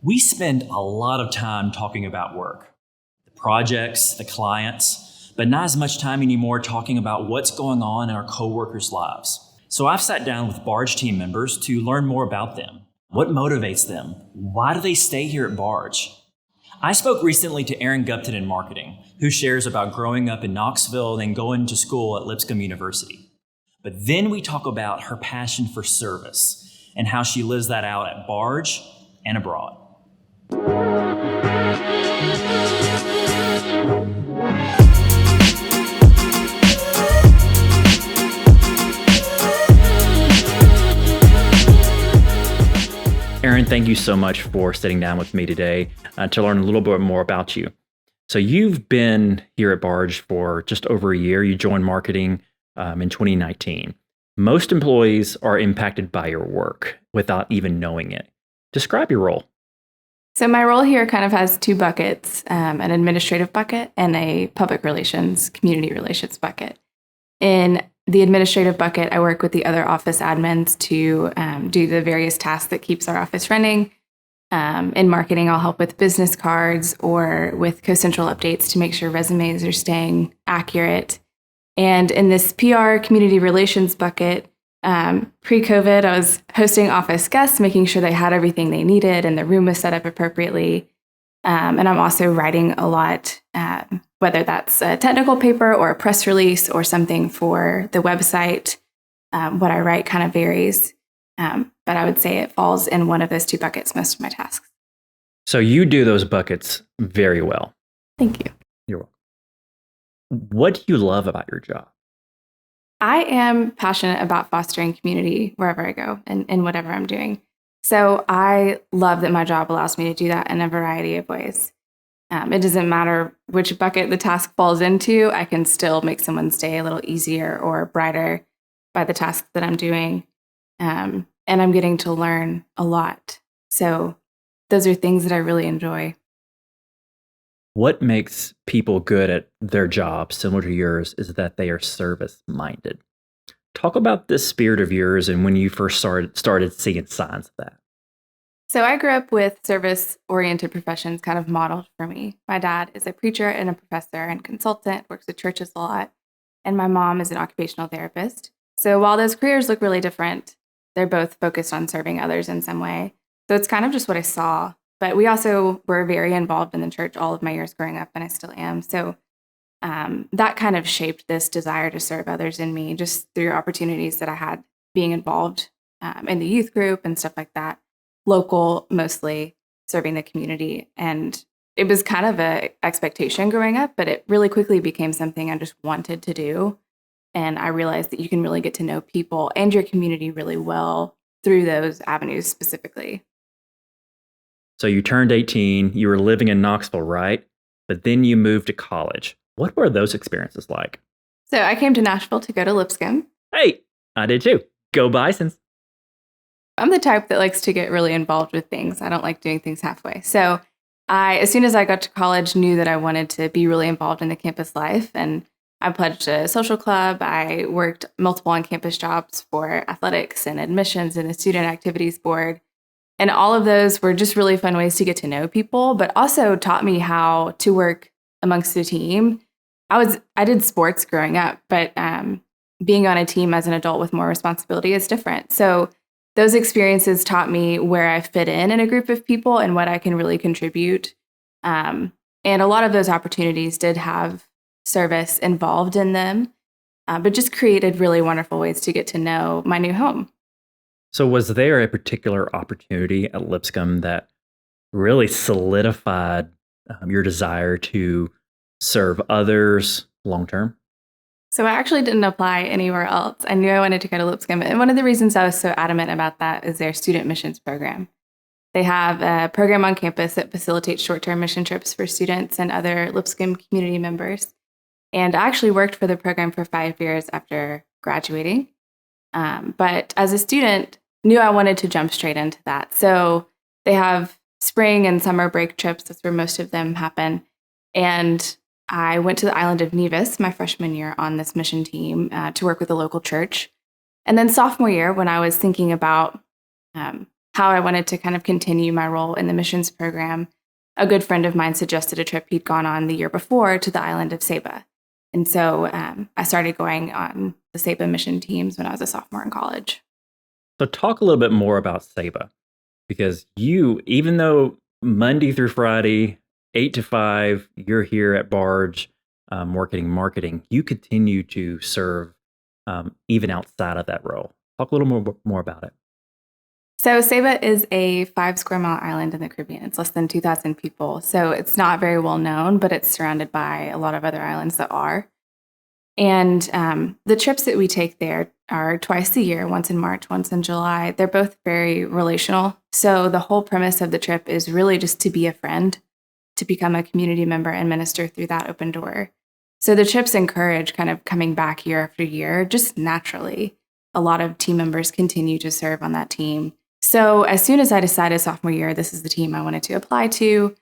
We spend a lot of time talking about work, the projects, the clients, but not as much time anymore talking about what's going on in our coworkers' lives. So I've sat down with Barge team members to learn more about them. What motivates them? Why do they stay here at Barge? I spoke recently to Aaron Gupton in marketing, who shares about growing up in Knoxville and going to school at Lipscomb University. But then we talk about her passion for service and how she lives that out at Barge and abroad. Aaron, thank you so much for sitting down with me today to learn a little bit more about you. So you've been here at Barge for just over a year. You joined marketing in 2019. Most employees are impacted by your work without even knowing it. Describe your role. So my role here kind of has two buckets, an administrative bucket and a public relations, community relations bucket. In the administrative bucket, I work with the other office admins to do the various tasks that keeps our office running. In marketing, I'll help with business cards or with CoCentral updates to make sure resumes are staying accurate. And in this PR community relations bucket, pre-COVID, I was hosting office guests, making sure they had everything they needed and the room was set up appropriately. And I'm also writing a lot, whether that's a technical paper or a press release or something for the website. What I write kind of varies, but I would say it falls in one of those two buckets, most of my tasks. So you do those buckets very well. Thank you. You're welcome. What do you love about your job? I am passionate about fostering community wherever I go and in whatever I'm doing. So I love that my job allows me to do that in a variety of ways. It doesn't matter which bucket the task falls into, I can still make someone's day a little easier or brighter by the task that I'm doing. And I'm getting to learn a lot. So those are things that I really enjoy. What makes people good at their job, similar to yours, is that they are service-minded. Talk about this spirit of yours and when you first started seeing signs of that. So I grew up with service-oriented professions kind of modeled for me. My dad is a preacher and a professor and consultant, works with churches a lot, and my mom is an occupational therapist. So while those careers look really different, they're both focused on serving others in some way. So it's kind of just what I saw. But we also were very involved in the church all of my years growing up, and I still am. So that kind of shaped this desire to serve others in me just through opportunities that I had being involved in the youth group and stuff like that, local mostly, serving the community. And it was kind of an expectation growing up, but it really quickly became something I just wanted to do. And I realized that you can really get to know people and your community really well through those avenues specifically. So you turned 18, you were living in Knoxville, right? But then you moved to college. What were those experiences like? So I came to Nashville to go to Lipscomb. Hey, I did too. Go Bisons. I'm the type that likes to get really involved with things. I don't like doing things halfway. So as soon as I got to college, knew that I wanted to be really involved in the campus life. And I pledged a social club. I worked multiple on-campus jobs for athletics and admissions and the student activities board. And all of those were just really fun ways to get to know people, but also taught me how to work amongst a team. I did sports growing up, but being on a team as an adult with more responsibility is different. So those experiences taught me where I fit in a group of people and what I can really contribute. And a lot of those opportunities did have service involved in them, but just created really wonderful ways to get to know my new home. So was there a particular opportunity at Lipscomb that really solidified your desire to serve others long-term? So I actually didn't apply anywhere else. I knew I wanted to go to Lipscomb. And one of the reasons I was so adamant about that is their student missions program. They have a program on campus that facilitates short-term mission trips for students and other Lipscomb community members. And I actually worked for the program for 5 years after graduating. But as a student, knew I wanted to jump straight into that. So they have spring and summer break trips. That's where most of them happen. And I went to the island of Nevis my freshman year on this mission team to work with a local church. And then sophomore year, when I was thinking about how how I wanted to kind of continue my role in the missions program, a good friend of mine suggested a trip he'd gone on the year before to the island of Saba. And so I started going on the Saba mission teams when I was a sophomore in college. So talk a little bit more about Saba, because you, even though Monday through Friday, 8 to 5, you're here at Barge working marketing, you continue to serve even outside of that role. Talk a little more about it. So Saba is a 5 square mile island in the Caribbean. It's less than 2,000 people. So it's not very well known, but it's surrounded by a lot of other islands that are. And the trips that we take there are twice a year, once in March, once in July. They're both very relational. So the whole premise of the trip is really just to be a friend, to become a community member and minister through that open door. So the trips encourage kind of coming back year after year, just naturally. A lot of team members continue to serve on that team. So as soon as I decided sophomore year, this is the team I wanted to apply to,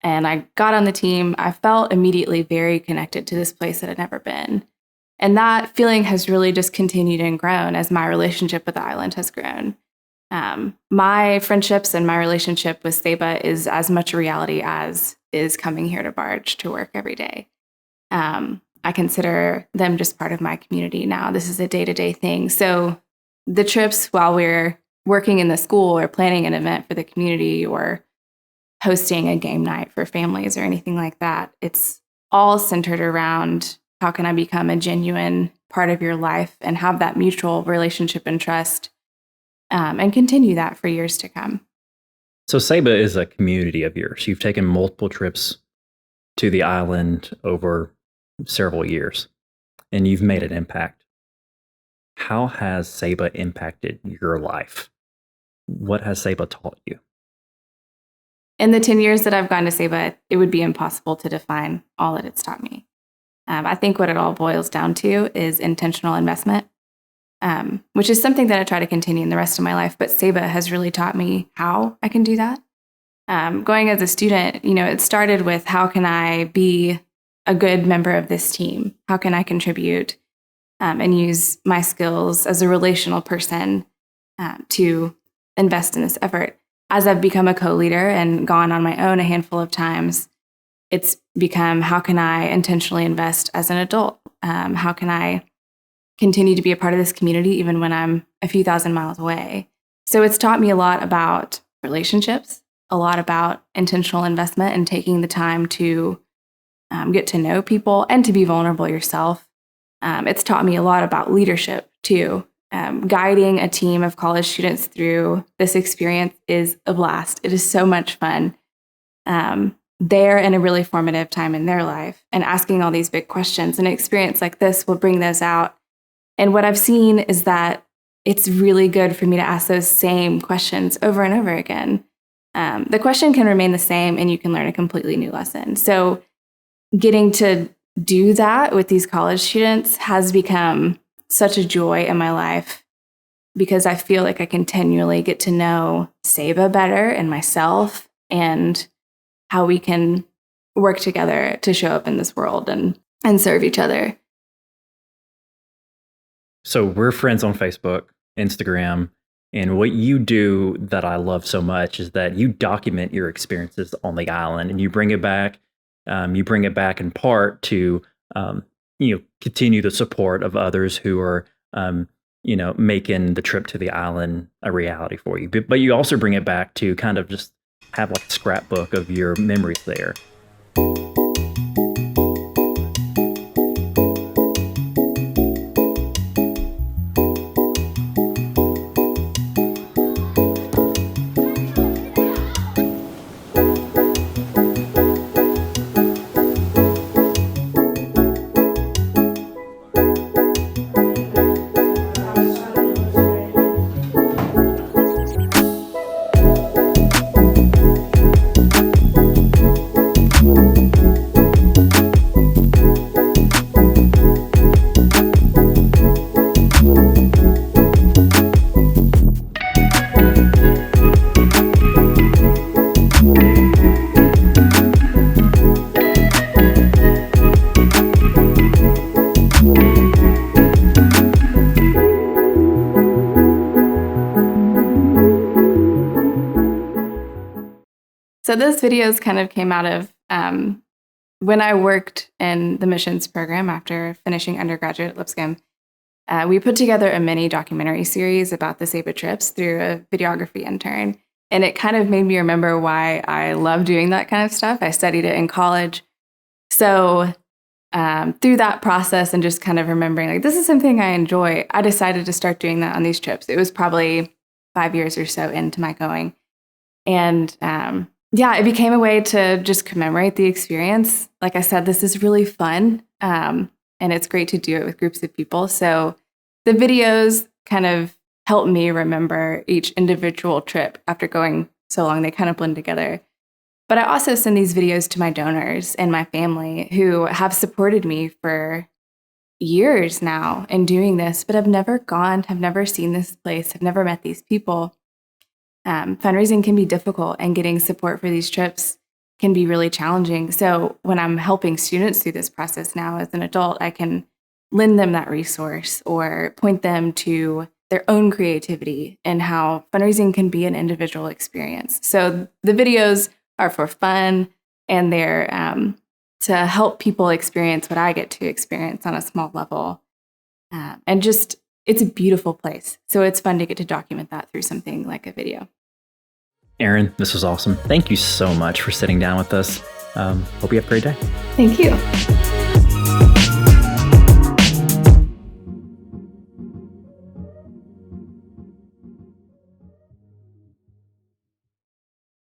and I got on the team, I felt immediately very connected to this place that I'd never been. And that feeling has really just continued and grown as my relationship with the island has grown. My friendships and my relationship with Saba is as much a reality as is coming here to Barge to work every day. I consider them just part of my community now. This is a day-to-day thing. So the trips while we're working in the school or planning an event for the community or hosting a game night for families or anything like that, it's all centered around how can I become a genuine part of your life and have that mutual relationship and trust and continue that for years to come. So Saba is a community of yours. You've taken multiple trips to the island over several years, and you've made an impact. How has Saba impacted your life? What has Saba taught you? In the 10 years that I've gone to Saba, it would be impossible to define all that it's taught me. I think what it all boils down to is intentional investment, which is something that I try to continue in the rest of my life. But Saba has really taught me how I can do that. Going as a student, it started with how can I be a good member of this team? How can I contribute and use my skills as a relational person to invest in this effort? As I've become a co-leader and gone on my own a handful of times, it's become how can I intentionally invest as an adult? How can I continue to be a part of this community even when I'm a few thousand miles away? So it's taught me a lot about relationships, a lot about intentional investment and taking the time to get to know people and to be vulnerable yourself. It's taught me a lot about leadership too. Guiding a team of college students through this experience is a blast. It is so much fun. They're in a really formative time in their life and asking all these big questions. An experience like this will bring those out. And what I've seen is that it's really good for me to ask those same questions over and over again. The question can remain the same and you can learn a completely new lesson. So getting to do that with these college students has become such a joy in my life because I feel like I continually get to know Saba better and myself and how we can work together to show up in this world and serve each other. So we're friends on Facebook, Instagram, and what you do that I love so much is that you document your experiences on the island and you bring it back. You bring it back in part to continue the support of others who are making the trip to the island a reality for you. But you also bring it back to kind of just have like a scrapbook of your memories there. So those videos kind of came out of when I worked in the missions program after finishing undergraduate at Lipscomb. We put together a mini documentary series about the SEBA trips through a videography intern. And it kind of made me remember why I love doing that kind of stuff. I studied it in college. So through that process and just kind of remembering, like, this is something I enjoy, I decided to start doing that on these trips. It was probably 5 years or so into my going. And it became a way to just commemorate the experience. Like I said, this is really fun. And it's great to do it with groups of people. So the videos kind of help me remember each individual trip after going so long. They kind of blend together. But I also send these videos to my donors and my family who have supported me for years now in doing this, but have never gone, have never seen this place, have never met these people. Fundraising can be difficult, and getting support for these trips can be really challenging. So when I'm helping students through this process now as an adult, I can lend them that resource or point them to their own creativity and how fundraising can be an individual experience. So the videos are for fun, and they're to help people experience what I get to experience on a small level. And just, it's a beautiful place. So it's fun to get to document that through something like a video. Erin, this was awesome. Thank you so much for sitting down with us. Hope you have a great day. Thank you.